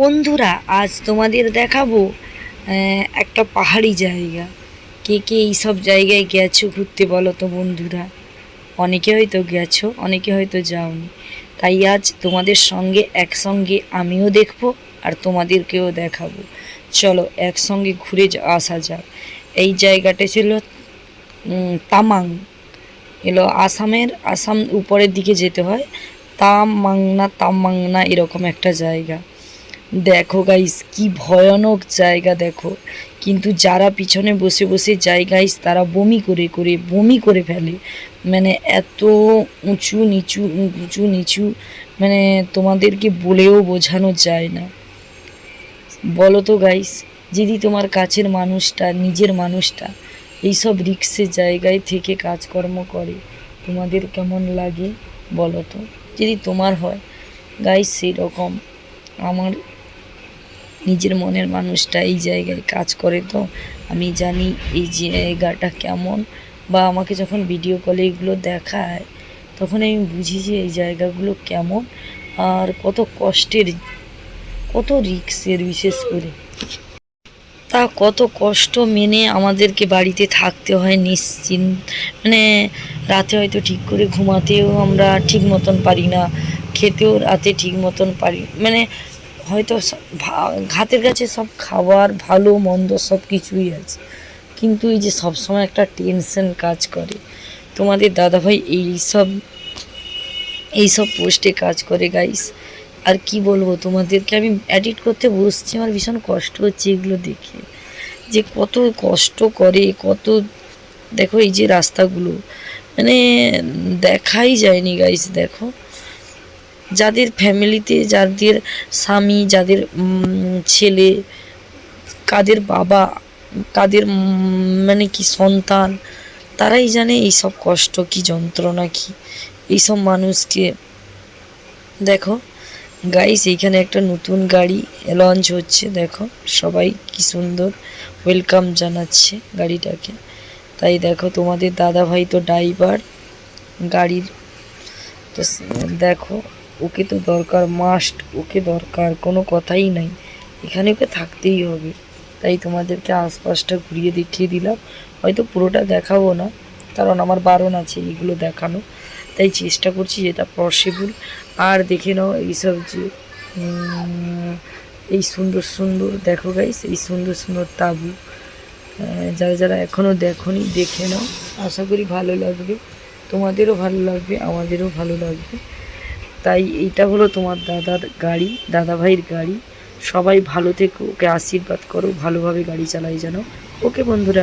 বন্ধুরা, আজ তোমাদের দেখাবো একটা পাহাড়ি জায়গা। কে কে এইসব জায়গায় গেছো ঘুরতে বলো তো বন্ধুরা? অনেকে হয়তো গেছো, অনেকে হয়তো যাওনি। তাই আজ তোমাদের সঙ্গে একসঙ্গে আমিও দেখবো আর তোমাদেরকেও দেখাবো। চলো একসঙ্গে ঘুরে আসা যাক। এই জায়গাটা ছিল তামাং। এলো আসাম উপরের দিকে যেতে হয়। তামাংনা এরকম একটা জায়গা। দেখো গাইস, কি ভয়ানক জায়গা দেখো। কিন্তু যারা পিছনে বসে বসে যায় গাইস, তারা বমি করে ফেলে। মানে এত উঁচু নিচু, উঁচু নিচু, মানে তোমাদেরকে বলেও বোঝানো যায় না। বলো তো গাইস, যদি তোমার কাছের মানুষটা, নিজের মানুষটা এইসব রিক্সের জায়গায় থেকে কাজকর্ম করে, তোমাদের কেমন লাগে বলো তো? যদি তোমার হয় গাইস সেই রকম, আমার নিজের মনের মানুষটা এই জায়গায় কাজ করে, তো আমি জানি এই জায়গাটা কেমন। বা আমাকে যখন ভিডিও কলে এগুলো দেখায়, তখন আমি বুঝি যে এই জায়গাগুলো কেমন আর কত কষ্টের, কত রিক্সের। বিশেষ করে তা কত কষ্ট মেনে আমাদেরকে বাড়িতে থাকতে হয় নিশ্চিন্ত। মানে রাতে হয়তো ঠিক করে ঘুমাতেও আমরা ঠিক মতন পারি না, খেতেও রাতে ঠিক মতন পারি, মানে হয়তো হাতের কাছে সব খাবার ভালো মন্দ সব কিছুই আছে, কিন্তু এই যে সবসময় একটা টেনশন কাজ করে। তোমাদের দাদাভাই এইসব পোস্টে কাজ করে গাইস। আর কি বলবো তোমাদেরকে, আমি এডিট করতে বসছি, আমার ভীষণ কষ্ট হচ্ছে এগুলো দেখে, যে কত কষ্ট করে, কত। দেখো এই যে রাস্তাগুলো, মানে দেখাই যায়নি গাইস। দেখো যাদের ফ্যামিলিতে, যাদের স্বামী, যাদের ছেলে, কাদের বাবা, কাদের মানে কি সন্তান, তারাই জানে এইসব কষ্ট কি, যন্ত্রণা কি এইসব মানুষকে। দেখো গাইস, এইখানে একটা নতুন গাড়ি লঞ্চ হচ্ছে, দেখো সবাই কি সুন্দর ওয়েলকাম জানাচ্ছে গাড়িটাকে। তাই দেখো তোমাদের দাদা ভাই তো ড্রাইভার গাড়ির, তো দেখো ওকে তো দরকার, মাস্ট ওকে দরকার, কোনো কথাই নাই, এখানে ওকে থাকতেই হবে। তাই তোমাদেরকে আশপাশটা ঘুরিয়ে দেখিয়ে দিলাম। হয়তো পুরোটা দেখাবো না, কারণ আমার বারণ আছে এগুলো দেখানো, তাই চেষ্টা করছি যেটা পসিবল। আর দেখে নাও এইসব যে এই সুন্দর সুন্দর, দেখো গাইস এই সুন্দর সুন্দর তাঁবু। যারা যারা এখনও দেখোনি দেখে নাও, আশা করি ভালো লাগবে, তোমাদেরও ভালো লাগবে, আমাদেরও ভালো লাগবে। তাই এইটা হলো তোমার দাদার গাড়ি, দাদা ভাইয়ের গাড়ি। সবাই ভালো থেকো, ওকে আশীর্বাদ করো, ভালোভাবে গাড়ি চালাই যেন। ওকে বন্ধুরা।